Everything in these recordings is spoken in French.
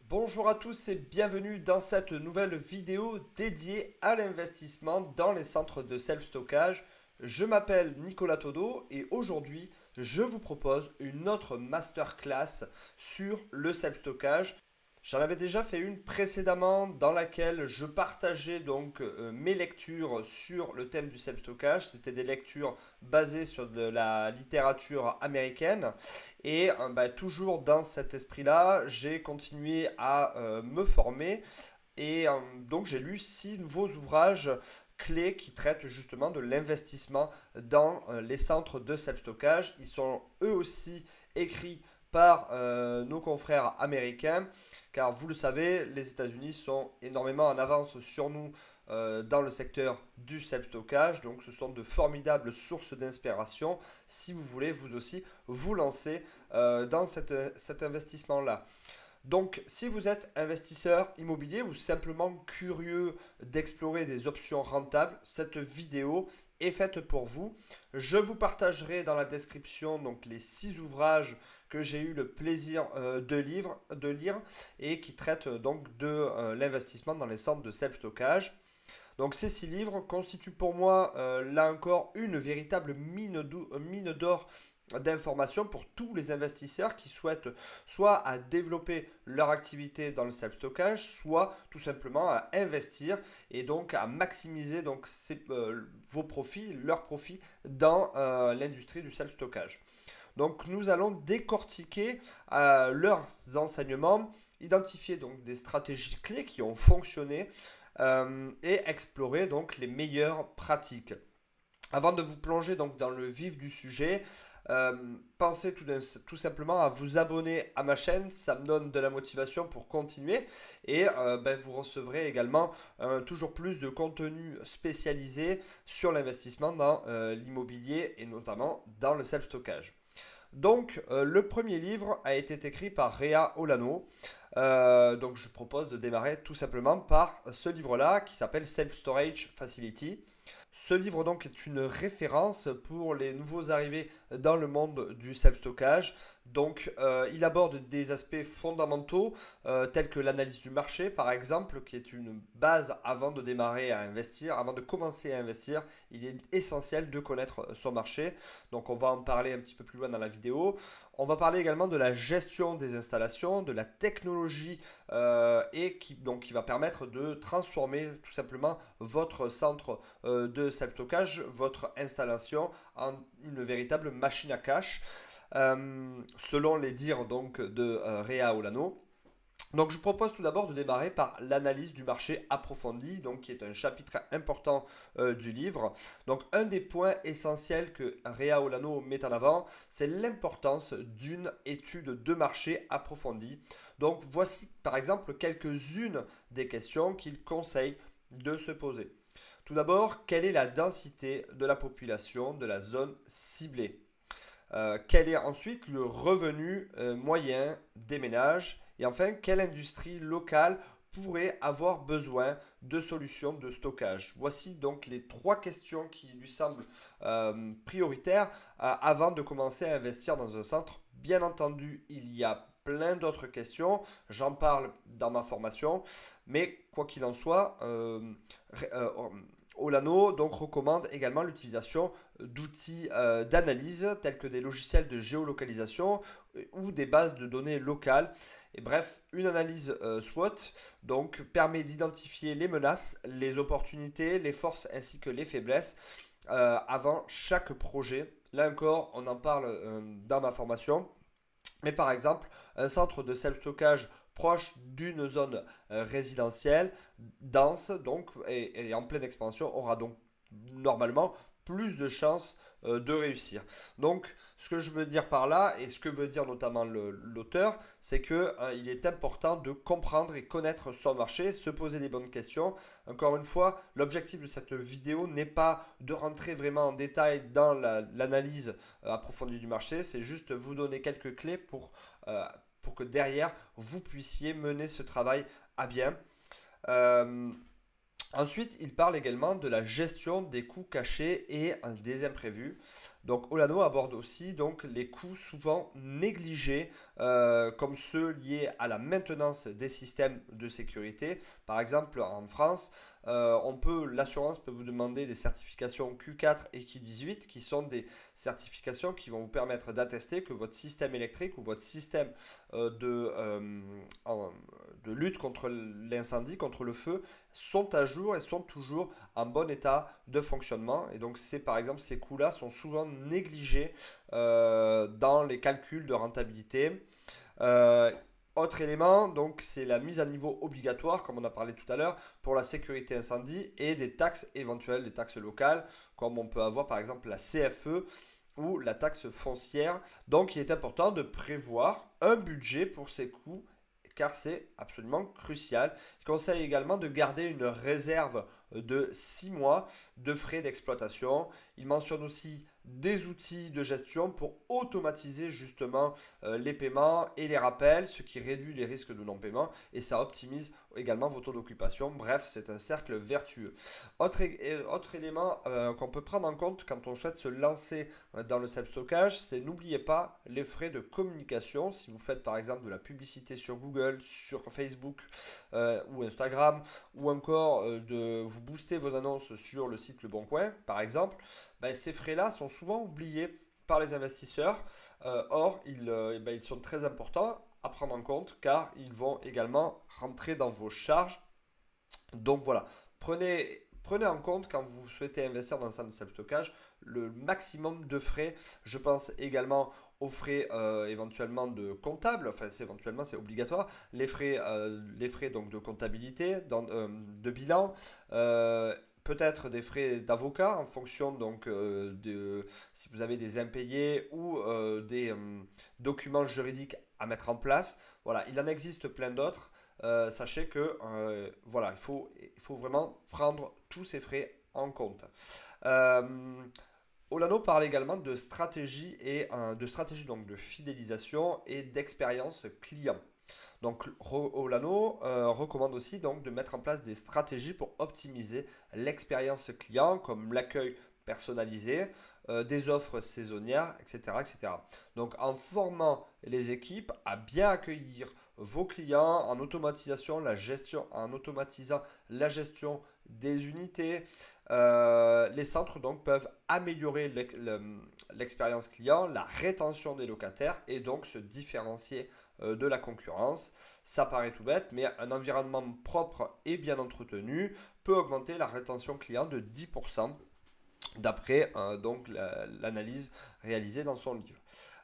Bonjour à tous et bienvenue dans cette nouvelle vidéo dédiée à l'investissement dans les centres de self-stockage. Je m'appelle Nicolas Todo et aujourd'hui je vous propose une autre masterclass sur le self-stockage. J'en avais déjà fait une précédemment dans laquelle je partageais donc mes lectures sur le thème du self-stockage. C'était des lectures basées sur de la littérature américaine. Et toujours dans cet esprit-là, j'ai continué à me former. Et donc j'ai lu 6 nouveaux ouvrages clés qui traitent justement de l'investissement dans les centres de self-stockage. Ils sont eux aussi écrits par nos confrères américains, car vous le savez, les États-Unis sont énormément en avance sur nous dans le secteur du self-stockage. Donc ce sont de formidables sources d'inspiration si vous voulez vous aussi vous lancer dans cet investissement-là. Donc, si vous êtes investisseur immobilier ou simplement curieux d'explorer des options rentables, cette vidéo est faite pour vous. Je vous partagerai dans la description donc les 6 ouvrages que j'ai eu le plaisir de lire et qui traitent donc de l'investissement dans les centres de self-stockage. Donc ces 6 livres constituent pour moi, là encore, une véritable mine d'or d'informations pour tous les investisseurs qui souhaitent soit à développer leur activité dans le self-stockage, soit tout simplement à investir et donc à maximiser donc vos profits, leurs profits dans l'industrie du self-stockage. Donc nous allons décortiquer leurs enseignements, identifier donc des stratégies clés qui ont fonctionné et explorer donc les meilleures pratiques. Avant de vous plonger donc dans le vif du sujet, pensez tout simplement à vous abonner à ma chaîne, ça me donne de la motivation pour continuer et vous recevrez également toujours plus de contenu spécialisé sur l'investissement dans l'immobilier et notamment dans le self-stockage. Donc, le premier livre a été écrit par Réa Olano. Donc, je propose de démarrer tout simplement par ce livre-là qui s'appelle Self Storage Facility. Ce livre donc est une référence pour les nouveaux arrivés dans le monde du self-stockage. Donc il aborde des aspects fondamentaux tels que l'analyse du marché par exemple, qui est une base avant de démarrer à investir, avant de commencer à investir. Il est essentiel de connaître son marché. Donc on va en parler un petit peu plus loin dans la vidéo. On va parler également de la gestion des installations, de la technologie qui va permettre de transformer tout simplement votre centre de self-stockage, votre installation en une véritable machine à cash, selon les dires donc de Réa Olano. Donc je vous propose tout d'abord de démarrer par l'analyse du marché approfondie, donc qui est un chapitre important du livre. Donc un des points essentiels que Réa Olano met en avant, c'est l'importance d'une étude de marché approfondie. Donc voici par exemple quelques-unes des questions qu'il conseille de se poser. Tout d'abord, quelle est la densité de la population de la zone ciblée? Quel est ensuite le revenu moyen des ménages? Et enfin, quelle industrie locale pourrait avoir besoin de solutions de stockage? Voici donc les 3 questions qui lui semblent prioritaires avant de commencer à investir dans un centre. Bien entendu, il y a plein d'autres questions, j'en parle dans ma formation, mais quoi qu'il en soit, Olano donc recommande également l'utilisation d'outils d'analyse tels que des logiciels de géolocalisation ou des bases de données locales. Et bref, une analyse SWOT donc permet d'identifier les menaces, les opportunités, les forces ainsi que les faiblesses avant chaque projet. Là encore, on en parle dans ma formation. Mais par exemple, un centre de self-stockage proche d'une zone résidentielle dense donc et en pleine expansion aura donc normalement plus de chances de réussir. Donc ce que je veux dire par là et ce que veut dire notamment l'auteur, c'est que il est important de comprendre et connaître son marché, se poser des bonnes questions. Encore une fois, l'objectif de cette vidéo n'est pas de rentrer vraiment en détail dans l'analyse approfondie du marché, c'est juste vous donner quelques clés pour que derrière vous puissiez mener ce travail à bien. Euh, Ensuite, il parle également de la gestion des coûts cachés et des imprévus. Donc, Olano aborde aussi donc, les coûts souvent négligés, comme ceux liés à la maintenance des systèmes de sécurité. Par exemple, en France, l'assurance peut vous demander des certifications Q4 et Q18, qui sont des certifications qui vont vous permettre d'attester que votre système électrique ou votre système euh, de, euh, en- de lutte contre l'incendie, contre le feu, sont à jour et sont toujours en bon état de fonctionnement. Et donc, par exemple, ces coûts-là sont souvent négligés dans les calculs de rentabilité. Euh, Autre élément, donc, c'est la mise à niveau obligatoire, comme on a parlé tout à l'heure, pour la sécurité incendie et des taxes éventuelles, des taxes locales, comme on peut avoir par exemple la CFE ou la taxe foncière. Donc, il est important de prévoir un budget pour ces coûts car c'est absolument crucial. Il conseille également de garder une réserve de 6 mois de frais d'exploitation. Il mentionne aussi des outils de gestion pour automatiser justement les paiements et les rappels, ce qui réduit les risques de non-paiement et ça optimise également vos taux d'occupation. Bref, c'est un cercle vertueux. Autre élément qu'on peut prendre en compte quand on souhaite se lancer dans le self-stockage, c'est n'oubliez pas les frais de communication. Si vous faites par exemple de la publicité sur Google, sur Facebook ou Instagram, ou encore de vous booster vos annonces sur le site Le Bon Coin, par exemple, ben, ces frais-là sont souvent oubliés par les investisseurs. Or, ils sont très importants à prendre en compte car ils vont également rentrer dans vos charges. Donc voilà, prenez en compte quand vous souhaitez investir dans un centre de self-stockage le maximum de frais. Je pense également aux frais éventuellement de comptable, enfin c'est obligatoire, les frais donc de comptabilité, de bilan, peut-être des frais d'avocat en fonction donc de si vous avez des impayés ou des documents juridiques à mettre en place. Voilà, il en existe plein d'autres. Sachez que voilà, il faut vraiment prendre tous ces frais en compte. Euh, Olano parle également de stratégie de stratégie donc de fidélisation et d'expérience client. Donc Olano recommande aussi donc de mettre en place des stratégies pour optimiser l'expérience client comme l'accueil personnalisé, des offres saisonnières, etc., etc. Donc en formant les équipes à bien accueillir vos clients, en automatisant la gestion des unités, les centres donc peuvent améliorer l'expérience client, la rétention des locataires et donc se différencier de la concurrence. Ça paraît tout bête, mais un environnement propre et bien entretenu peut augmenter la rétention client de 10% d'après l'analyse réalisée dans son livre.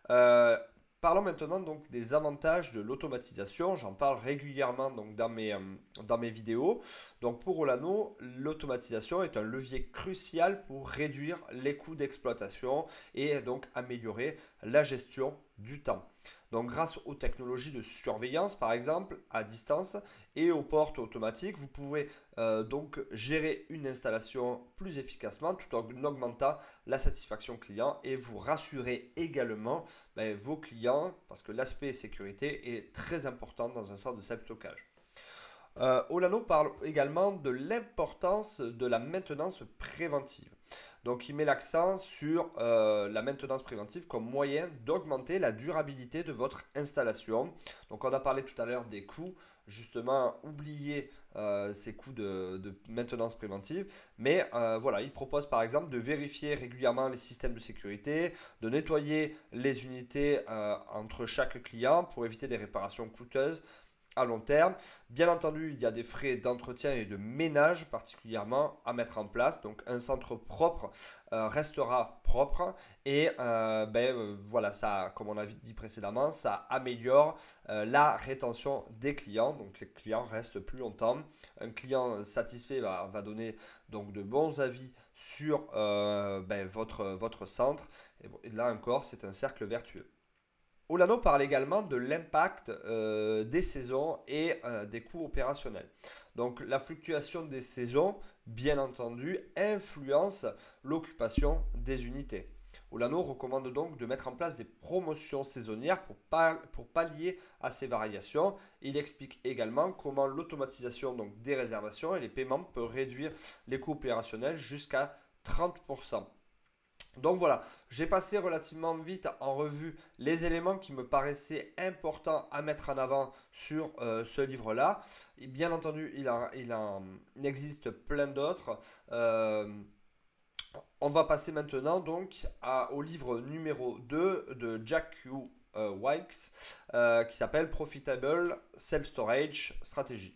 Euh, Parlons maintenant donc des avantages de l'automatisation. J'en parle régulièrement donc dans mes vidéos. Donc pour Olano, l'automatisation est un levier crucial pour réduire les coûts d'exploitation et donc améliorer la gestion du temps. Donc grâce aux technologies de surveillance par exemple à distance et aux portes automatiques, vous pouvez donc gérer une installation plus efficacement tout en augmentant la satisfaction client et vous rassurez également vos clients parce que l'aspect sécurité est très important dans un centre de self-stockage. Olano parle également de l'importance de la maintenance préventive. Donc il met l'accent sur la maintenance préventive comme moyen d'augmenter la durabilité de votre installation. Donc on a parlé tout à l'heure des coûts, justement oubliez ces coûts de maintenance préventive. Mais voilà, il propose par exemple de vérifier régulièrement les systèmes de sécurité, de nettoyer les unités entre chaque client pour éviter des réparations coûteuses à long terme. Bien entendu, il y a des frais d'entretien et de ménage particulièrement à mettre en place. Donc un centre propre restera propre et voilà, ça, comme on a dit précédemment, ça améliore la rétention des clients. Donc les clients restent plus longtemps. Un client satisfait va donner donc de bons avis sur votre centre. Et là encore, c'est un cercle vertueux. Olano parle également de l'impact des saisons et des coûts opérationnels. Donc la fluctuation des saisons, bien entendu, influence l'occupation des unités. Oulano recommande donc de mettre en place des promotions saisonnières pour pallier à ces variations. Il explique également comment l'automatisation donc des réservations et les paiements peut réduire les coûts opérationnels jusqu'à 30%. Donc voilà, j'ai passé relativement vite en revue les éléments qui me paraissaient importants à mettre en avant sur ce livre-là. Et bien entendu, il existe plein d'autres. On va passer maintenant donc au livre numéro 2 de Jack Q. Wykes qui s'appelle Profitable Self-Storage Strategy.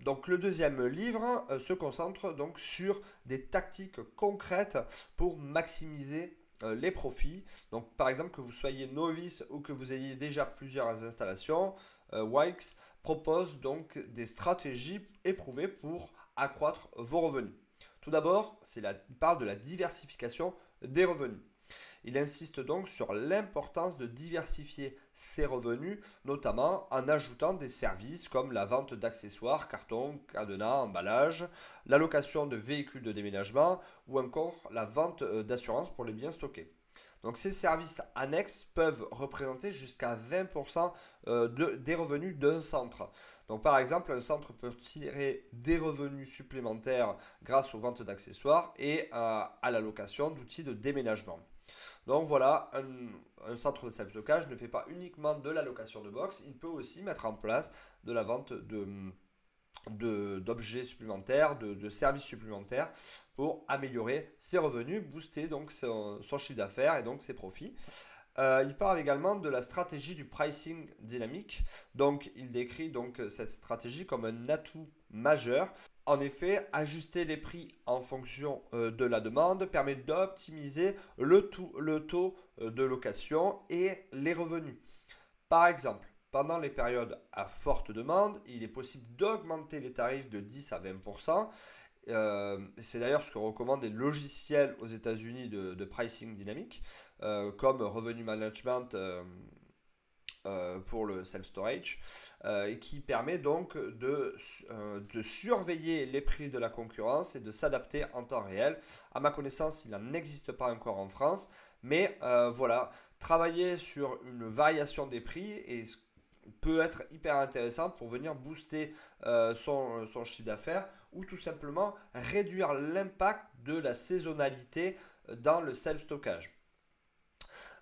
Donc le deuxième livre se concentre donc sur des tactiques concrètes pour maximiser les profits. Donc par exemple que vous soyez novice ou que vous ayez déjà plusieurs installations, Wykes propose donc des stratégies éprouvées pour accroître vos revenus. Tout d'abord, il parle de la diversification des revenus. Il insiste donc sur l'importance de diversifier ses revenus, notamment en ajoutant des services comme la vente d'accessoires, cartons, cadenas, emballages, la location de véhicules de déménagement ou encore la vente d'assurance pour les biens stockés. Donc ces services annexes peuvent représenter jusqu'à 20% des revenus d'un centre. Donc par exemple, un centre peut tirer des revenus supplémentaires grâce aux ventes d'accessoires et à la location d'outils de déménagement. Donc voilà, un centre de self-stockage ne fait pas uniquement de la location de box, il peut aussi mettre en place de la vente d'objets supplémentaires, de services supplémentaires pour améliorer ses revenus, booster donc son chiffre d'affaires et donc ses profits. Il parle également de la stratégie du pricing dynamique. Donc, il décrit donc cette stratégie comme un atout majeur. En effet, ajuster les prix en fonction de la demande permet d'optimiser le taux de location et les revenus. Par exemple, pendant les périodes à forte demande, il est possible d'augmenter les tarifs de 10 à 20%. C'est d'ailleurs ce que recommandent les logiciels aux États-Unis de pricing dynamique, comme Revenue Management pour le self-storage, et qui permet donc de surveiller les prix de la concurrence et de s'adapter en temps réel. À ma connaissance, il n'en existe pas encore en France, mais voilà, travailler sur une variation des prix peut être hyper intéressant pour venir booster son chiffre d'affaires ou tout simplement réduire l'impact de la saisonnalité dans le self-stockage.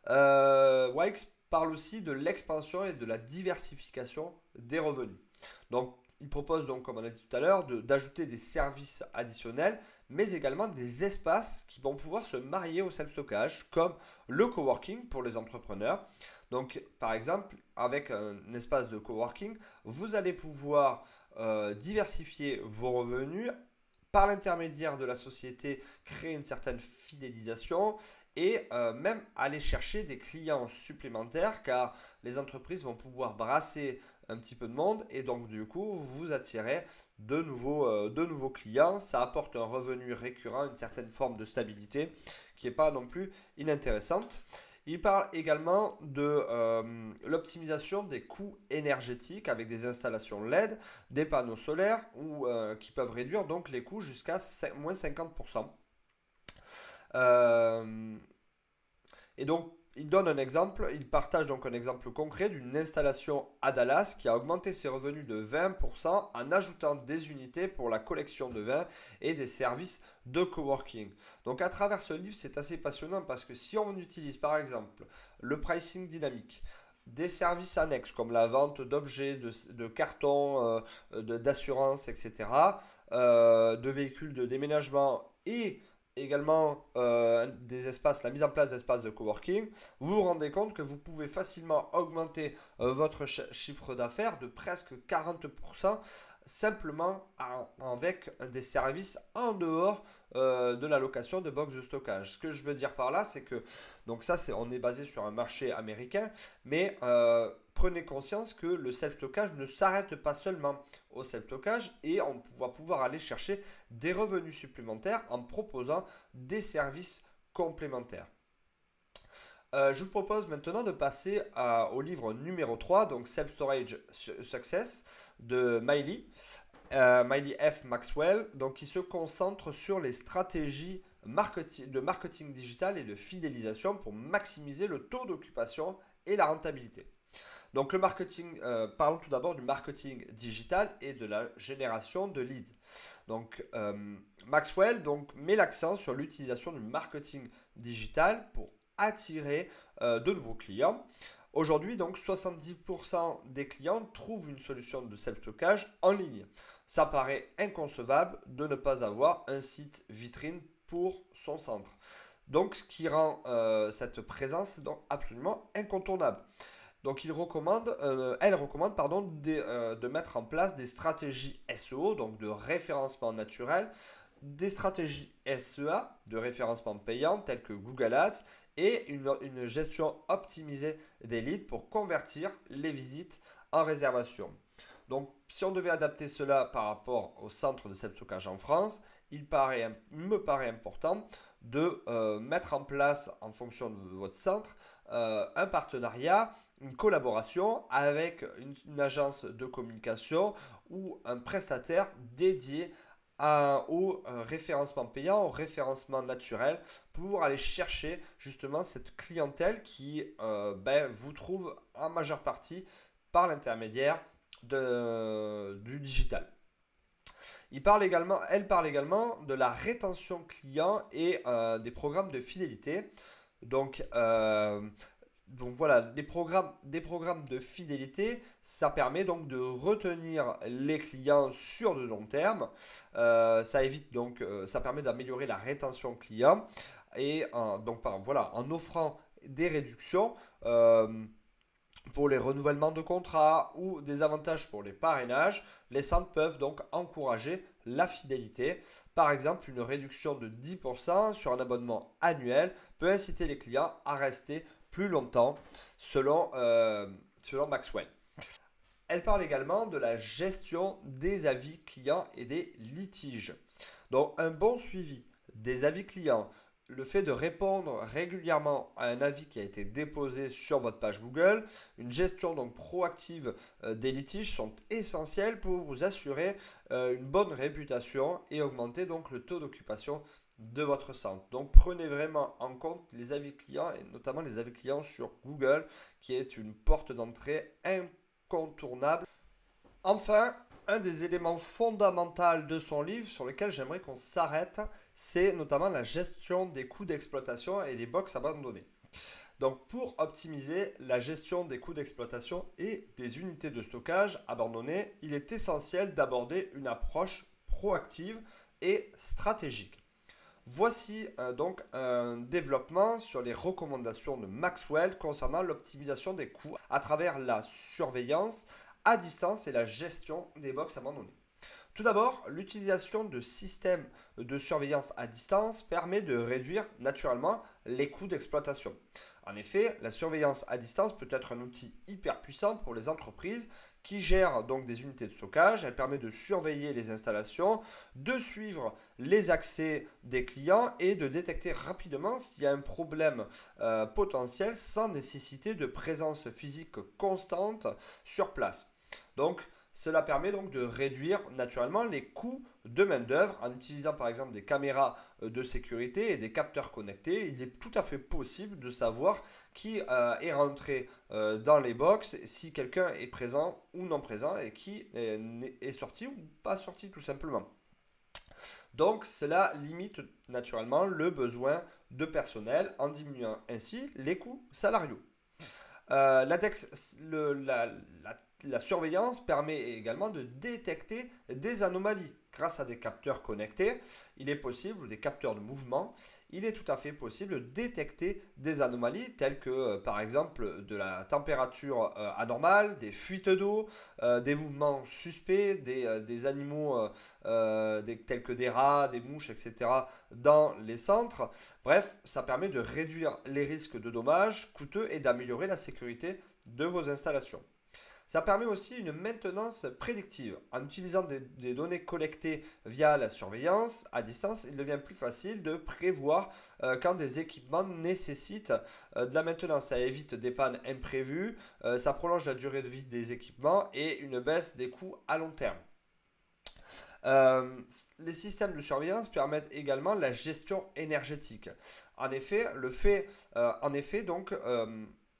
Wykes parle aussi de l'expansion et de la diversification des revenus. Donc, il propose donc, comme on a dit tout à l'heure, d'ajouter des services additionnels, mais également des espaces qui vont pouvoir se marier au self-stockage, comme le coworking pour les entrepreneurs. Donc, par exemple, avec un espace de coworking, vous allez pouvoir diversifier vos revenus par l'intermédiaire de la société, créer une certaine fidélisation et même aller chercher des clients supplémentaires car les entreprises vont pouvoir brasser un petit peu de monde et donc du coup vous attirez de nouveaux clients. Ça apporte un revenu récurrent, une certaine forme de stabilité qui n'est pas non plus inintéressante. Il parle également de l'optimisation des coûts énergétiques avec des installations LED, des panneaux solaires qui peuvent réduire donc les coûts jusqu'à moins 50%. Et donc, il donne un exemple, il partage donc un exemple concret d'une installation à Dallas qui a augmenté ses revenus de 20% en ajoutant des unités pour la collection de vin et des services de coworking. Donc à travers ce livre, c'est assez passionnant parce que si on utilise par exemple le pricing dynamique, des services annexes comme la vente d'objets, de cartons, d'assurance, etc., de véhicules de déménagement et également la mise en place d'espaces de coworking, vous vous rendez compte que vous pouvez facilement augmenter votre chiffre d'affaires de presque 40% simplement avec des services en dehors de la location de box de stockage. Ce que je veux dire par là, c'est que donc ça, on est basé sur un marché américain, mais prenez conscience que le self-stockage ne s'arrête pas seulement au self-stockage et on va pouvoir aller chercher des revenus supplémentaires en proposant des services complémentaires. Je vous propose maintenant de passer au livre numéro 3, donc Self-Storage Success de Miley F. Maxwell, donc qui se concentre sur les stratégies de marketing digital et de fidélisation pour maximiser le taux d'occupation et la rentabilité. Donc le marketing, parlons tout d'abord du marketing digital et de la génération de leads. Donc Maxwell met l'accent sur l'utilisation du marketing digital pour attirer de nouveaux clients. Aujourd'hui, donc 70% des clients trouvent une solution de self-stockage en ligne. Ça paraît inconcevable de ne pas avoir un site vitrine pour son centre. Donc ce qui rend cette présence donc absolument incontournable. Donc elle recommande de mettre en place des stratégies SEO, donc de référencement naturel, des stratégies SEA, de référencement payant, telles que Google Ads, et une gestion optimisée des leads pour convertir les visites en réservation. Donc si on devait adapter cela par rapport au centre de self-stockage en France, il me paraît important de mettre en place, en fonction de votre centre, un partenariat, une collaboration avec une agence de communication ou un prestataire dédié au référencement payant, au référencement naturel pour aller chercher justement cette clientèle qui vous trouve en majeure partie par l'intermédiaire du digital. Elle parle également de la rétention client et des programmes de fidélité. Donc voilà, des programmes de fidélité, ça permet donc de retenir les clients sur le long terme. Ça permet d'améliorer la rétention client et en offrant des réductions pour les renouvellements de contrats ou des avantages pour les parrainages. Les centres peuvent donc encourager la fidélité. Par exemple, une réduction de 10% sur un abonnement annuel peut inciter les clients à rester plus longtemps, selon Maxwell. Elle parle également de la gestion des avis clients et des litiges. Donc un bon suivi des avis clients, le fait de répondre régulièrement à un avis qui a été déposé sur votre page Google, une gestion donc proactive des litiges sont essentiels pour vous assurer une bonne réputation et augmenter donc le taux d'occupation de votre centre. Donc prenez vraiment en compte les avis clients et notamment les avis clients sur Google qui est une porte d'entrée incontournable. Enfin, un des éléments fondamentaux de son livre sur lequel j'aimerais qu'on s'arrête, c'est notamment la gestion des coûts d'exploitation et des box abandonnées. Donc pour optimiser la gestion des coûts d'exploitation et des unités de stockage abandonnées, il est essentiel d'aborder une approche proactive et stratégique. Voici donc un développement sur les recommandations de Maxwell concernant l'optimisation des coûts à travers la surveillance à distance et la gestion des box abandonnées. Tout d'abord, l'utilisation de systèmes de surveillance à distance permet de réduire naturellement les coûts d'exploitation. En effet, la surveillance à distance peut être un outil hyper puissant pour les entreprises qui gèrent donc des unités de stockage. Elle permet de surveiller les installations, de suivre les accès des clients et de détecter rapidement s'il y a un problème potentiel sans nécessité de présence physique constante sur place. Donc, cela permet donc de réduire naturellement les coûts de main-d'œuvre en utilisant par exemple des caméras de sécurité et des capteurs connectés. Il est tout à fait possible de savoir qui est rentré dans les box, si quelqu'un est présent ou non présent et qui est sorti ou pas sorti tout simplement. Donc cela limite naturellement le besoin de personnel en diminuant ainsi les coûts salariaux. La surveillance permet également de détecter des anomalies. Grâce à des capteurs connectés, il est possible, ou des capteurs de mouvement, il est tout à fait possible de détecter des anomalies telles que par exemple de la température anormale, des fuites d'eau, des mouvements suspects, des animaux tels que des rats, des mouches, etc. dans les centres. Bref, ça permet de réduire les risques de dommages coûteux et d'améliorer la sécurité de vos installations. Ça permet aussi une maintenance prédictive. En utilisant des données collectées via la surveillance à distance, il devient plus facile de prévoir quand des équipements nécessitent de la maintenance. Ça évite des pannes imprévues, ça prolonge la durée de vie des équipements et une baisse des coûts à long terme. Les systèmes de surveillance permettent également la gestion énergétique. En effet, donc,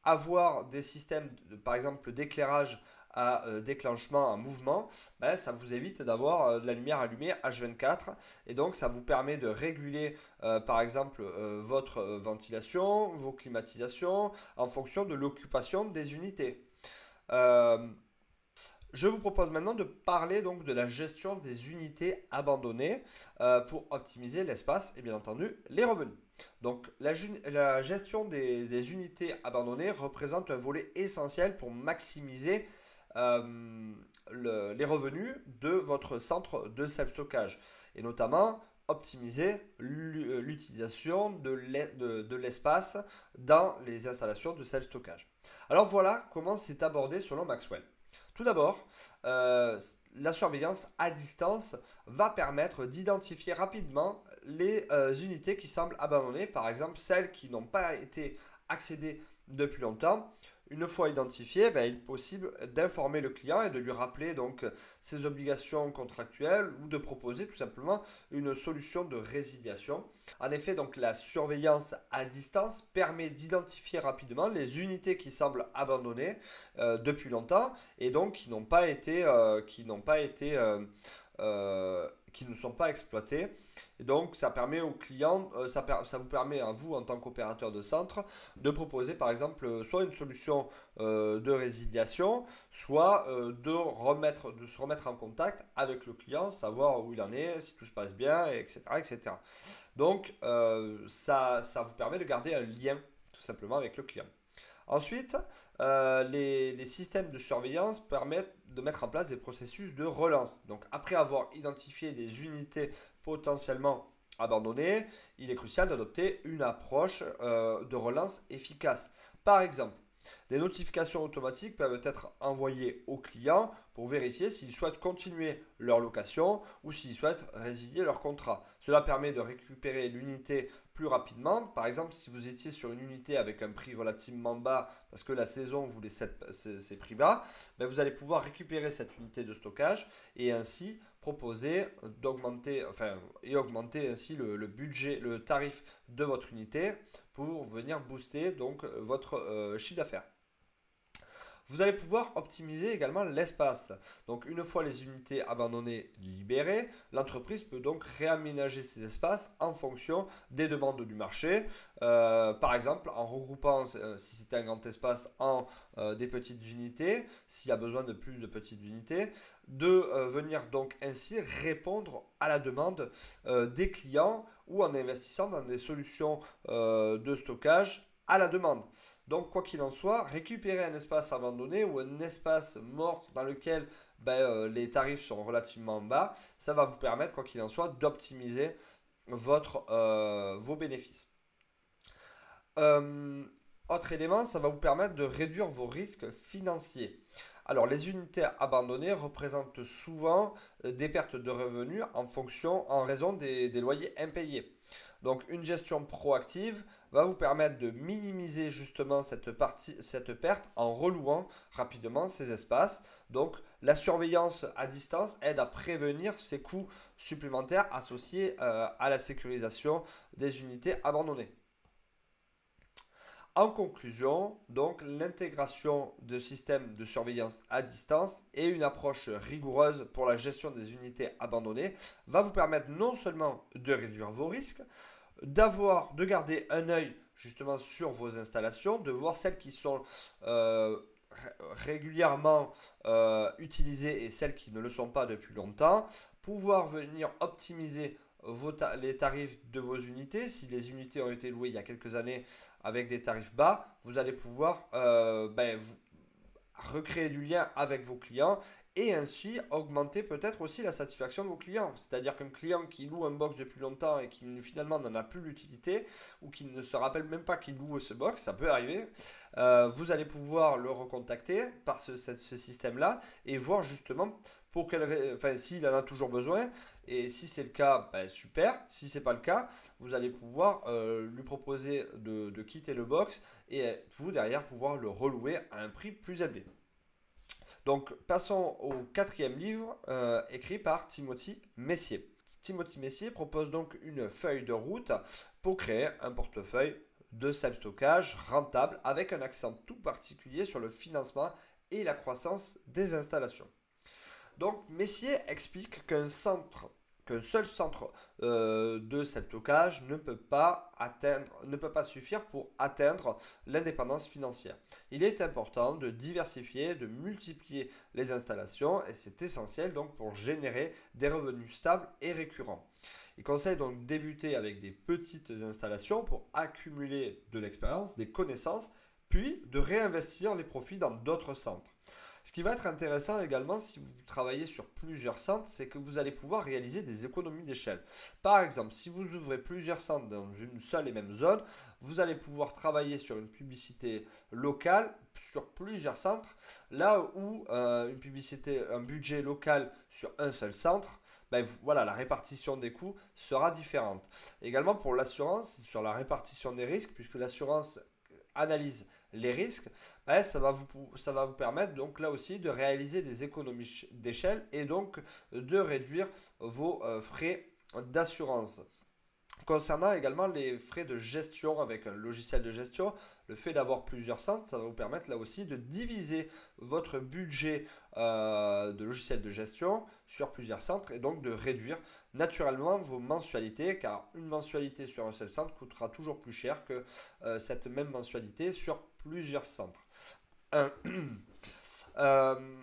avoir des systèmes, par exemple d'éclairage à déclenchement en mouvement, ben, ça vous évite d'avoir de la lumière allumée H24 et donc ça vous permet de réguler par exemple votre ventilation, vos climatisations en fonction de l'occupation des unités. Euh, je vous propose maintenant de parler donc de la gestion des unités abandonnées pour optimiser l'espace et bien entendu les revenus. Donc la gestion des unités abandonnées représente un volet essentiel pour maximiser les revenus de votre centre de self-stockage et notamment optimiser l'utilisation de l'espace dans les installations de self-stockage. Alors voilà comment c'est abordé selon Maxwell. Tout d'abord, la surveillance à distance va permettre d'identifier rapidement les unités qui semblent abandonnées, par exemple celles qui n'ont pas été accédées depuis longtemps. Une fois identifiées, ben, il est possible d'informer le client et de lui rappeler donc ses obligations contractuelles ou de proposer tout simplement une solution de résiliation. En effet, donc la surveillance à distance permet d'identifier rapidement les unités qui semblent abandonnées depuis longtemps et donc qui ne sont pas exploitées. Et donc, ça permet aux clients, ça vous permet à vous, en tant qu'opérateur de centre, de proposer par exemple soit une solution de résiliation, soit de se remettre en contact avec le client, savoir où il en est, si tout se passe bien, etc. etc. Donc, ça vous permet de garder un lien tout simplement avec le client. Ensuite, les systèmes de surveillance permettent de mettre en place des processus de relance. Donc, après avoir identifié des unités potentiellement abandonnées, il est crucial d'adopter une approche de relance efficace. Par exemple, des notifications automatiques peuvent être envoyées aux clients pour vérifier s'ils souhaitent continuer leur location ou s'ils souhaitent résilier leur contrat. Cela permet de récupérer l'unité plus rapidement. Par exemple, si vous étiez sur une unité avec un prix relativement bas parce que la saison voulait ces prix bas, ben vous allez pouvoir récupérer cette unité de stockage et ainsi proposer augmenter ainsi le budget, le tarif de votre unité pour venir booster donc votre chiffre d'affaires. Vous allez pouvoir optimiser également l'espace. Donc une fois les unités abandonnées libérées, l'entreprise peut donc réaménager ces espaces en fonction des demandes du marché. Par exemple, en regroupant, si c'est un grand espace, en des petites unités, s'il y a besoin de plus de petites unités, de venir donc ainsi répondre à la demande des clients ou en investissant dans des solutions de stockage à la demande. Donc, quoi qu'il en soit, récupérer un espace abandonné ou un espace mort dans lequel les tarifs sont relativement bas, ça va vous permettre, quoi qu'il en soit, d'optimiser vos bénéfices. Euh, Autre élément, ça va vous permettre de réduire vos risques financiers. Alors, les unités abandonnées représentent souvent des pertes de revenus en raison des loyers impayés. Donc, une gestion proactive va vous permettre de minimiser justement cette perte en relouant rapidement ces espaces. Donc, la surveillance à distance aide à prévenir ces coûts supplémentaires associés à la sécurisation des unités abandonnées. En conclusion, donc l'intégration de systèmes de surveillance à distance et une approche rigoureuse pour la gestion des unités abandonnées va vous permettre non seulement de réduire vos risques, de garder un œil justement sur vos installations, de voir celles qui sont régulièrement utilisées et celles qui ne le sont pas depuis longtemps, pouvoir venir optimiser les tarifs de vos unités. Si les unités ont été louées il y a quelques années avec des tarifs bas, vous allez pouvoir recréer du lien avec vos clients et ainsi augmenter peut-être aussi la satisfaction de vos clients. C'est-à-dire qu'un client qui loue un box depuis longtemps et qui finalement n'en a plus l'utilité ou qui ne se rappelle même pas qu'il loue ce box, ça peut arriver, vous allez pouvoir le recontacter par ce système-là et voir justement s'il en a toujours besoin. Et si c'est le cas, super. Si c'est pas le cas, vous allez pouvoir lui proposer de quitter le box et vous derrière pouvoir le relouer à un prix plus élevé. Donc passons au quatrième livre écrit par Timothy Messier. Timothy Messier propose donc une feuille de route pour créer un portefeuille de self-stockage rentable avec un accent tout particulier sur le financement et la croissance des installations. Donc Messier explique qu'un seul centre de stockage ne peut pas suffire pour atteindre l'indépendance financière. Il est important de diversifier, de multiplier les installations et c'est essentiel donc pour générer des revenus stables et récurrents. Il conseille donc de débuter avec des petites installations pour accumuler de l'expérience, des connaissances, puis de réinvestir les profits dans d'autres centres. Ce qui va être intéressant également si vous travaillez sur plusieurs centres, c'est que vous allez pouvoir réaliser des économies d'échelle. Par exemple, si vous ouvrez plusieurs centres dans une seule et même zone, vous allez pouvoir travailler sur une publicité locale sur plusieurs centres, là où un budget local sur un seul centre, ben, voilà, la répartition des coûts sera différente. Également pour l'assurance, sur la répartition des risques, puisque l'assurance analyse les risques, ben, ça va vous permettre donc là aussi de réaliser des économies d'échelle et donc de réduire vos frais d'assurance. Concernant également les frais de gestion avec un logiciel de gestion, le fait d'avoir plusieurs centres, ça va vous permettre là aussi de diviser votre budget de logiciel de gestion sur plusieurs centres et donc de réduire naturellement vos mensualités car une mensualité sur un seul centre coûtera toujours plus cher que cette même mensualité sur plusieurs centres. Euh,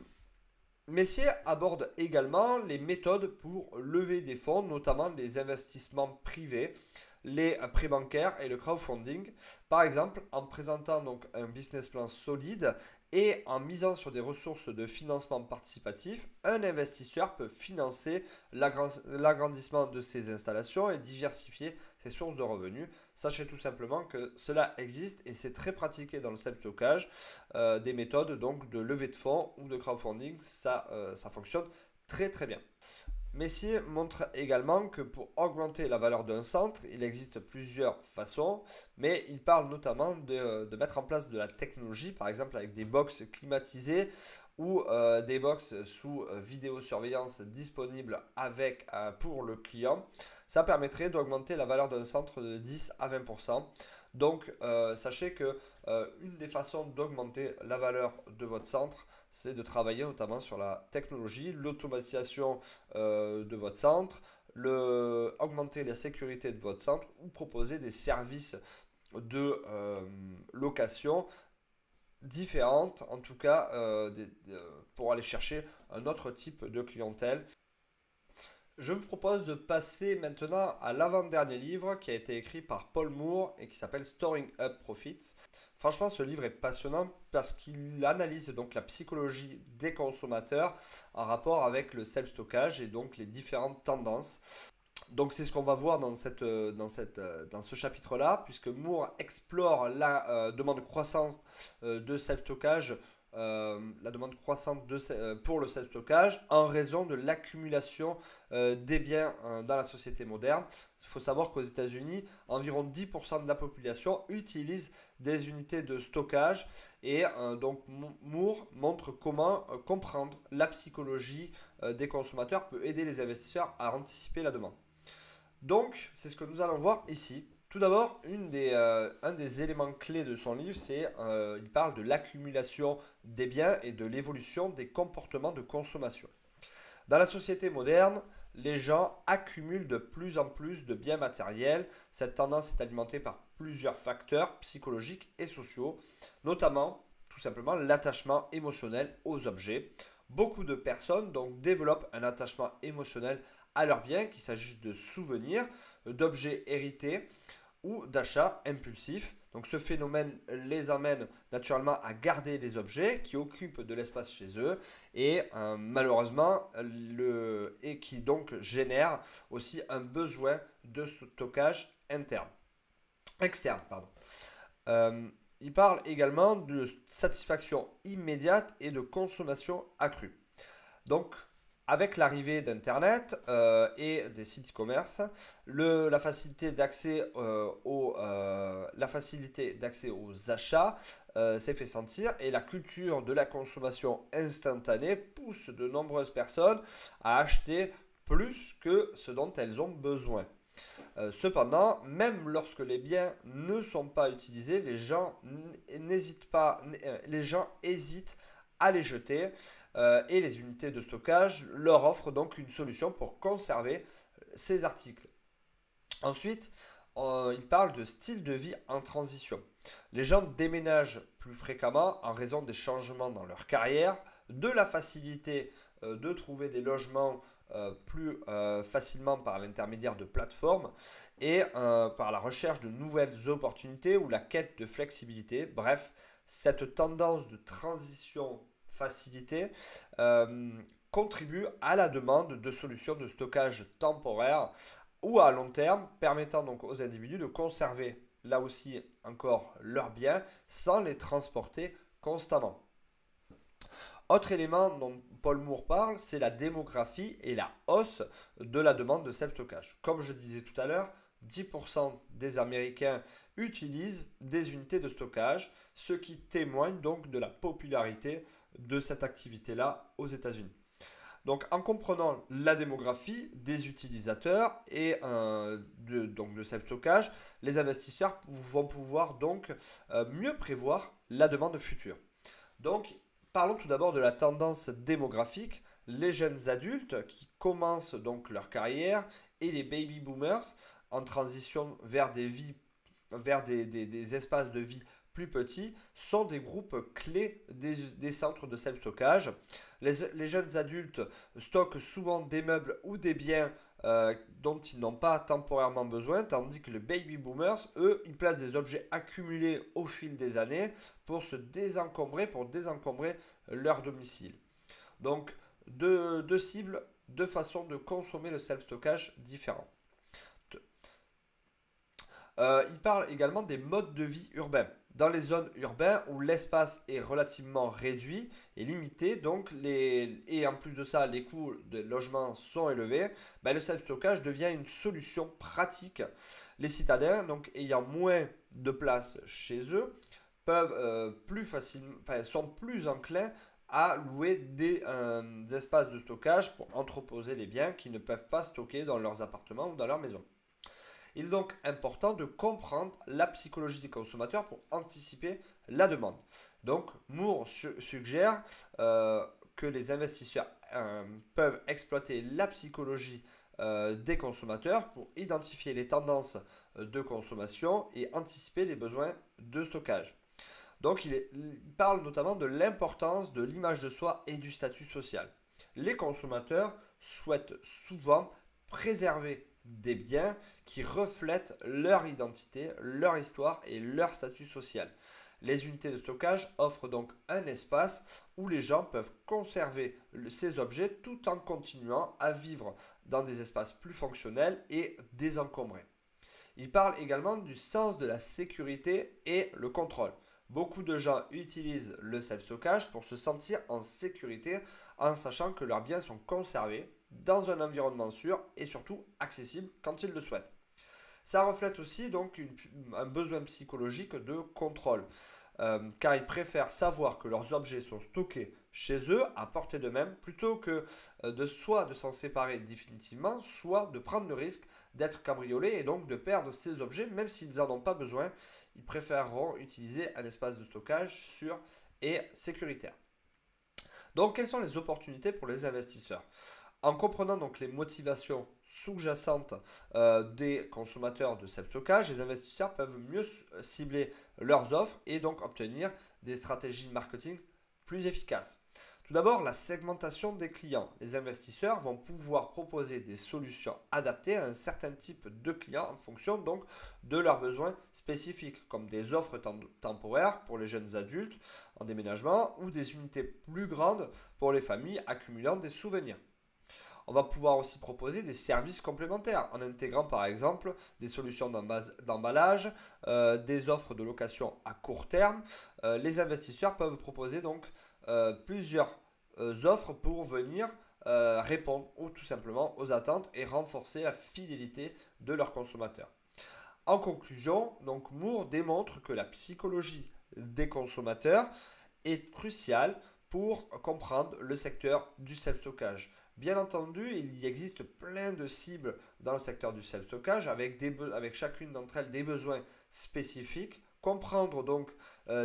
Messier aborde également les méthodes pour lever des fonds, notamment les investissements privés, les prêts bancaires et le crowdfunding. Par exemple, en présentant donc un business plan solide et en misant sur des ressources de financement participatif, un investisseur peut financer l'agrandissement de ses installations et diversifier ses sources de revenus. Sachez tout simplement que cela existe et c'est très pratiqué dans le self-stockage. Des méthodes donc de levée de fonds ou de crowdfunding, ça fonctionne très très bien. Messier montre également que pour augmenter la valeur d'un centre, il existe plusieurs façons, mais il parle notamment de mettre en place de la technologie, par exemple avec des box climatisées ou des box sous vidéosurveillance disponibles pour le client. Ça permettrait d'augmenter la valeur d'un centre de 10 à 20%. Donc, sachez que une des façons d'augmenter la valeur de votre centre, c'est de travailler notamment sur la technologie, l'automatisation de votre centre, augmenter la sécurité de votre centre ou proposer des services de location différentes, en tout cas pour aller chercher un autre type de clientèle. Je vous propose de passer maintenant à l'avant-dernier livre qui a été écrit par Paul Moore et qui s'appelle Storing Up Profits. Franchement, ce livre est passionnant parce qu'il analyse donc la psychologie des consommateurs en rapport avec le self-stockage et donc les différentes tendances. Donc c'est ce qu'on va voir dans ce chapitre-là, puisque Moore explore la demande croissante de self-stockage la demande croissante pour le self-stockage en raison de l'accumulation des biens dans la société moderne. Il faut savoir qu'aux États-Unis, environ 10% de la population utilise des unités de stockage et donc Moore montre comment comprendre la psychologie des consommateurs peut aider les investisseurs à anticiper la demande. Donc, c'est ce que nous allons voir ici. Tout d'abord, un des éléments clés de son livre, il parle de l'accumulation des biens et de l'évolution des comportements de consommation. Dans la société moderne, les gens accumulent de plus en plus de biens matériels. Cette tendance est alimentée par plusieurs facteurs psychologiques et sociaux, notamment tout simplement l'attachement émotionnel aux objets. Beaucoup de personnes donc développent un attachement émotionnel à leurs biens, qu'il s'agisse de souvenirs, d'objets hérités ou d'achats impulsifs. Donc ce phénomène les amène naturellement à garder des objets qui occupent de l'espace chez eux et malheureusement et qui donc génère aussi un besoin de stockage externe. Il parle également de satisfaction immédiate et de consommation accrue. Donc Avec l'arrivée d'Internet et des sites e-commerce, la facilité d'accès aux achats s'est fait sentir et la culture de la consommation instantanée pousse de nombreuses personnes à acheter plus que ce dont elles ont besoin. Cependant, même lorsque les biens ne sont pas utilisés, les gens hésitent à les jeter et les unités de stockage leur offrent donc une solution pour conserver ces articles. Ensuite, il parle de style de vie en transition. Les gens déménagent plus fréquemment en raison des changements dans leur carrière, de la facilité de trouver des logements plus facilement par l'intermédiaire de plateformes et par la recherche de nouvelles opportunités ou la quête de flexibilité. Bref, cette tendance de transition facilitée contribue à la demande de solutions de stockage temporaire ou à long terme, permettant donc aux individus de conserver là aussi encore leurs biens sans les transporter constamment. Autre élément dont Paul Moore parle, c'est la démographie et la hausse de la demande de self-stockage. Comme je disais tout à l'heure, 10% des Américains utilisent des unités de stockage, ce qui témoigne donc de la popularité de cette activité-là aux États-Unis. Donc en comprenant la démographie des utilisateurs et de self-stockage, les investisseurs vont pouvoir donc mieux prévoir la demande future. Donc parlons tout d'abord de la tendance démographique. Les jeunes adultes qui commencent donc leur carrière et les baby boomers en transition vers des espaces de vie plus petits sont des groupes clés des centres de self-stockage. Les jeunes adultes stockent souvent des meubles ou des biens dont ils n'ont pas temporairement besoin, tandis que les baby boomers, eux, ils placent des objets accumulés au fil des années pour désencombrer leur domicile. Donc, deux cibles, deux façons de consommer le self-stockage différentes. Il parle également des modes de vie urbains. Dans les zones urbaines où l'espace est relativement réduit et limité, et en plus de ça, les coûts de logement sont élevés, le self-stockage devient une solution pratique. Les citadins, donc ayant moins de place chez eux, sont plus enclins à louer des espaces de stockage pour entreposer les biens qu'ils ne peuvent pas stocker dans leurs appartements ou dans leur maison. Il est donc important de comprendre la psychologie des consommateurs pour anticiper la demande. Donc, Moore suggère que les investisseurs peuvent exploiter la psychologie des consommateurs pour identifier les tendances de consommation et anticiper les besoins de stockage. Donc, il parle notamment de l'importance de l'image de soi et du statut social. Les consommateurs souhaitent souvent préserver des biens qui reflètent leur identité, leur histoire et leur statut social. Les unités de stockage offrent donc un espace où les gens peuvent conserver ces objets tout en continuant à vivre dans des espaces plus fonctionnels et désencombrés. Il parle également du sens de la sécurité et le contrôle. Beaucoup de gens utilisent le self-stockage pour se sentir en sécurité en sachant que leurs biens sont conservés dans un environnement sûr et surtout accessible quand ils le souhaitent. Ça reflète aussi donc un besoin psychologique de contrôle, car ils préfèrent savoir que leurs objets sont stockés chez eux à portée d'eux-mêmes plutôt que soit de s'en séparer définitivement, soit de prendre le risque d'être cambriolés et donc de perdre ces objets même s'ils n'en ont pas besoin. Ils préféreront utiliser un espace de stockage sûr et sécuritaire. Donc quelles sont les opportunités pour les investisseurs ? En comprenant donc les motivations sous-jacentes des consommateurs de self-stockage, les investisseurs peuvent mieux cibler leurs offres et donc obtenir des stratégies de marketing plus efficaces. Tout d'abord, la segmentation des clients. Les investisseurs vont pouvoir proposer des solutions adaptées à un certain type de clients en fonction donc de leurs besoins spécifiques, comme des offres temporaires pour les jeunes adultes en déménagement ou des unités plus grandes pour les familles accumulant des souvenirs. On va pouvoir aussi proposer des services complémentaires en intégrant par exemple des solutions d'emballage, des offres de location à court terme. Les investisseurs peuvent proposer donc plusieurs offres pour venir répondre ou tout simplement aux attentes et renforcer la fidélité de leurs consommateurs. En conclusion, donc Moore démontre que la psychologie des consommateurs est cruciale pour comprendre le secteur du self-stockage. Bien entendu, il existe plein de cibles dans le secteur du self-stockage avec chacune d'entre elles des besoins spécifiques. Comprendre donc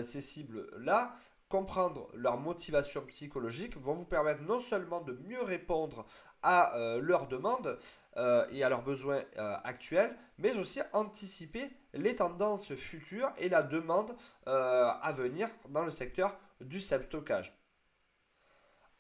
ces cibles-là, comprendre leur motivation psychologique vont vous permettre non seulement de mieux répondre à leurs demandes et à leurs besoins actuels, mais aussi anticiper les tendances futures et la demande à venir dans le secteur du self-stockage.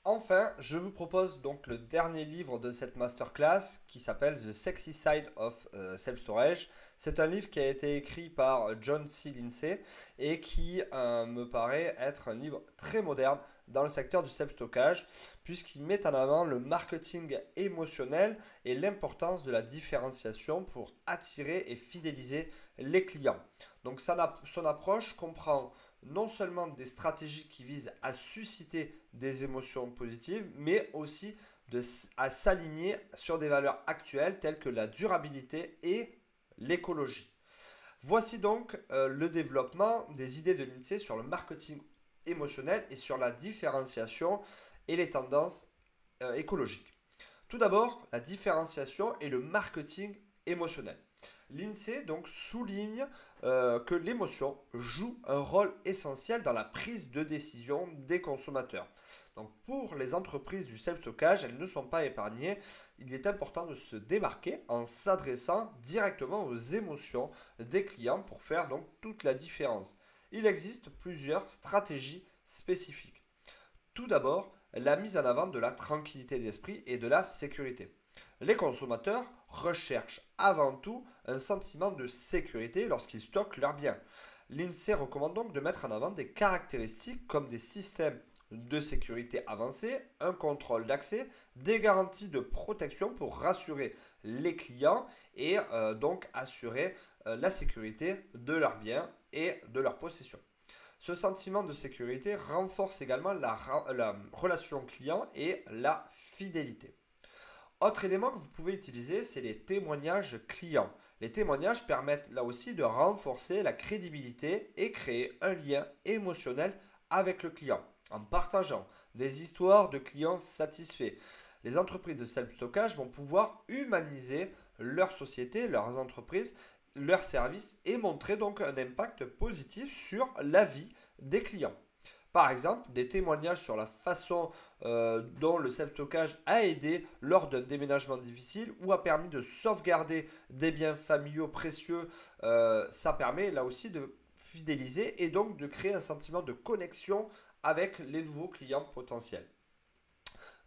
Enfin, je vous propose donc le dernier livre de cette masterclass qui s'appelle The Sexy Side of Self-Storage. C'est un livre qui a été écrit par John C. Lindsay et qui me paraît être un livre très moderne dans le secteur du self-stockage puisqu'il met en avant le marketing émotionnel et l'importance de la différenciation pour attirer et fidéliser les clients. Donc son approche comprend non seulement des stratégies qui visent à susciter des émotions positives, mais aussi à s'aligner sur des valeurs actuelles telles que la durabilité et l'écologie. Voici donc le développement des idées de l'INSEE sur le marketing émotionnel et sur la différenciation et les tendances écologiques. Tout d'abord, la différenciation et le marketing émotionnel. L'INSEE donc souligne que l'émotion joue un rôle essentiel dans la prise de décision des consommateurs. Donc pour les entreprises du self-stockage, elles ne sont pas épargnées. Il est important de se démarquer en s'adressant directement aux émotions des clients pour faire donc toute la différence. Il existe plusieurs stratégies spécifiques. Tout d'abord, la mise en avant de la tranquillité d'esprit et de la sécurité. Les consommateurs recherchent avant tout un sentiment de sécurité lorsqu'ils stockent leurs biens. L'INSEE recommande donc de mettre en avant des caractéristiques comme des systèmes de sécurité avancés, un contrôle d'accès, des garanties de protection pour rassurer les clients et donc assurer la sécurité de leurs biens et de leur possession. Ce sentiment de sécurité renforce également la relation client et la fidélité. Autre élément que vous pouvez utiliser, c'est les témoignages clients. Les témoignages permettent là aussi de renforcer la crédibilité et créer un lien émotionnel avec le client en partageant des histoires de clients satisfaits. Les entreprises de self-stockage vont pouvoir humaniser leur société, leurs entreprises, leurs services et montrer donc un impact positif sur la vie des clients. Par exemple, des témoignages sur la façon dont le self-stockage a aidé lors d'un déménagement difficile ou a permis de sauvegarder des biens familiaux précieux, ça permet là aussi de fidéliser et donc de créer un sentiment de connexion avec les nouveaux clients potentiels.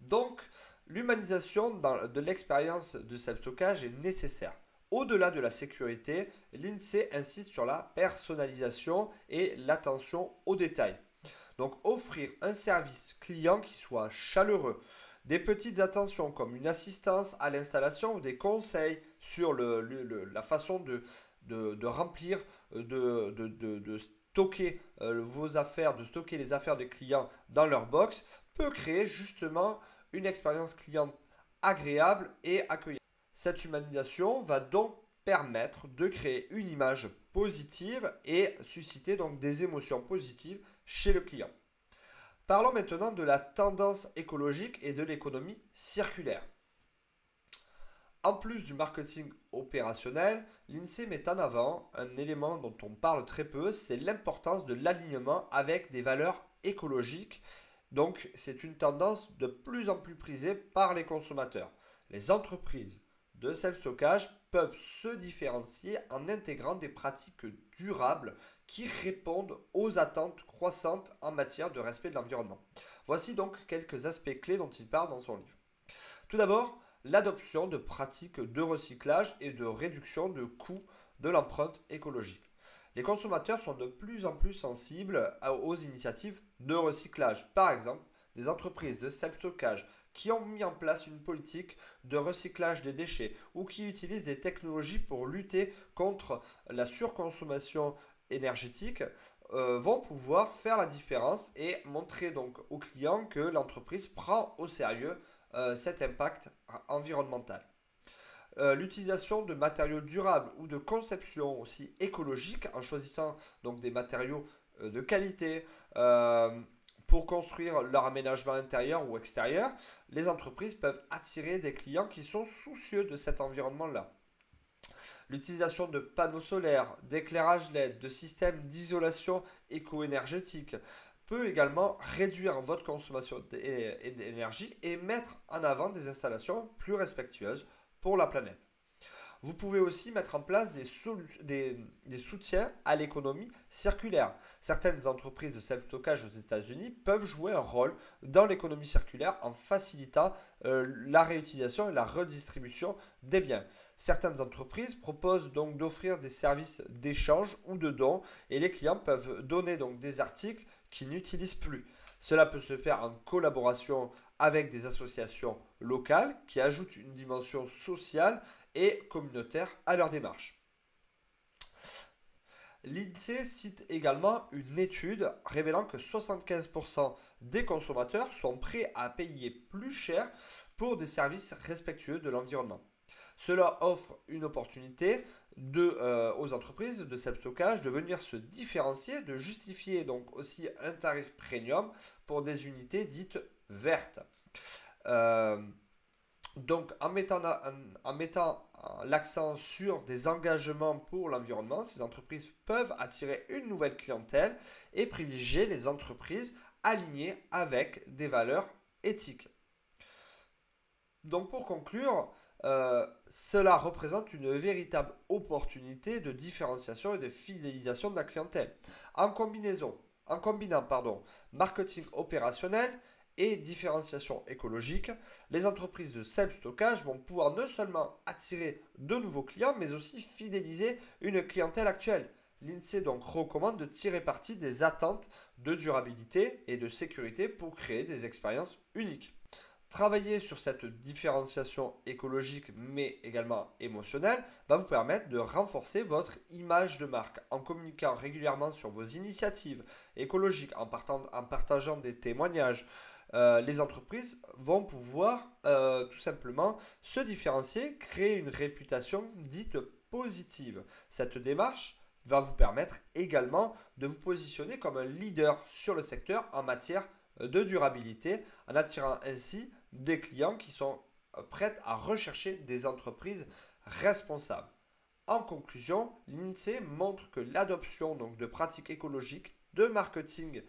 Donc, l'humanisation de l'expérience de self-stockage est nécessaire. Au-delà de la sécurité, l'INSEE insiste sur la personnalisation et l'attention aux détails. Donc offrir un service client qui soit chaleureux, des petites attentions comme une assistance à l'installation ou des conseils sur la façon de remplir, de stocker vos affaires, de stocker les affaires des clients dans leur box, peut créer justement une expérience client agréable et accueillante. Cette humanisation va donc permettre de créer une image positive et susciter donc des émotions positives chez le client. Parlons maintenant de la tendance écologique et de l'économie circulaire. En plus du marketing opérationnel, l'INSEE met en avant un élément dont on parle très peu, c'est l'importance de l'alignement avec des valeurs écologiques. Donc c'est une tendance de plus en plus prisée par les consommateurs. Les entreprises de self-stockage peuvent se différencier en intégrant des pratiques durables qui répondent aux attentes croissantes en matière de respect de l'environnement. Voici donc quelques aspects clés dont il parle dans son livre. Tout d'abord, l'adoption de pratiques de recyclage et de réduction de coûts de l'empreinte écologique. Les consommateurs sont de plus en plus sensibles aux initiatives de recyclage. Par exemple, des entreprises de self-stockage qui ont mis en place une politique de recyclage des déchets ou qui utilisent des technologies pour lutter contre la surconsommation énergétique vont pouvoir faire la différence et montrer donc aux clients que l'entreprise prend au sérieux cet impact environnemental. L'utilisation de matériaux durables ou de conception aussi écologique en choisissant donc des matériaux de qualité pour construire leur aménagement intérieur ou extérieur, les entreprises peuvent attirer des clients qui sont soucieux de cet environnement-là. L'utilisation de panneaux solaires, d'éclairage LED, de systèmes d'isolation éco-énergétique peut également réduire votre consommation d'énergie et mettre en avant des installations plus respectueuses pour la planète. Vous pouvez aussi mettre en place des soutiens à l'économie circulaire. Certaines entreprises de self-stockage aux États-Unis peuvent jouer un rôle dans l'économie circulaire en facilitant la réutilisation et la redistribution des biens. Certaines entreprises proposent donc d'offrir des services d'échange ou de dons et les clients peuvent donner donc des articles qu'ils n'utilisent plus. Cela peut se faire en collaboration avec des associations locales qui ajoutent une dimension sociale et communautaire à leur démarche. L'INSEE cite également une étude révélant que 75% des consommateurs sont prêts à payer plus cher pour des services respectueux de l'environnement. Cela offre une opportunité aux entreprises de self-stockage de venir se différencier, de justifier donc aussi un tarif premium pour des unités dites vertes. Donc en mettant l'accent sur des engagements pour l'environnement, ces entreprises peuvent attirer une nouvelle clientèle et privilégier les entreprises alignées avec des valeurs éthiques. Donc pour conclure, cela représente une véritable opportunité de différenciation et de fidélisation de la clientèle. En combinant marketing opérationnel et différenciation écologique, les entreprises de self-stockage vont pouvoir non seulement attirer de nouveaux clients, mais aussi fidéliser une clientèle actuelle. L'INSEE donc recommande de tirer parti des attentes de durabilité et de sécurité pour créer des expériences uniques. Travailler sur cette différenciation écologique mais également émotionnelle va vous permettre de renforcer votre image de marque en communiquant régulièrement sur vos initiatives écologiques, en partageant des témoignages. Les entreprises vont pouvoir tout simplement se différencier, créer une réputation dite positive. Cette démarche va vous permettre également de vous positionner comme un leader sur le secteur en matière de durabilité, en attirant ainsi des clients qui sont prêts à rechercher des entreprises responsables. En conclusion, l'INSEE montre que l'adoption donc, de pratiques écologiques, de marketing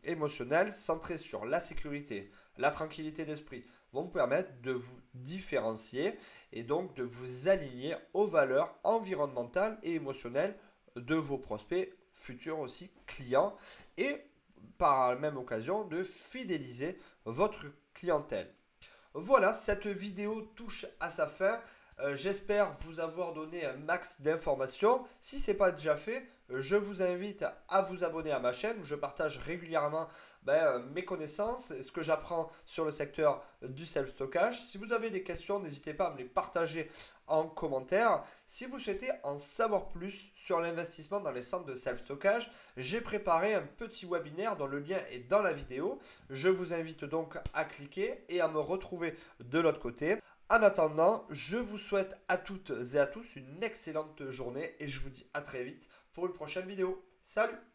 émotionnel centré sur la sécurité, la tranquillité d'esprit, vont vous permettre de vous différencier et donc de vous aligner aux valeurs environnementales et émotionnelles de vos prospects, futurs aussi clients, et par la même occasion de fidéliser votre clientèle. Voilà, cette vidéo touche à sa fin. J'espère vous avoir donné un max d'informations. Si ce n'est pas déjà fait, je vous invite à vous abonner à ma chaîne où je partage régulièrement mes connaissances et ce que j'apprends sur le secteur du self-stockage. Si vous avez des questions, n'hésitez pas à me les partager en commentaire. Si vous souhaitez en savoir plus sur l'investissement dans les centres de self-stockage, j'ai préparé un petit webinaire dont le lien est dans la vidéo. Je vous invite donc à cliquer et à me retrouver de l'autre côté. En attendant, je vous souhaite à toutes et à tous une excellente journée et je vous dis à très vite pour une prochaine vidéo. Salut!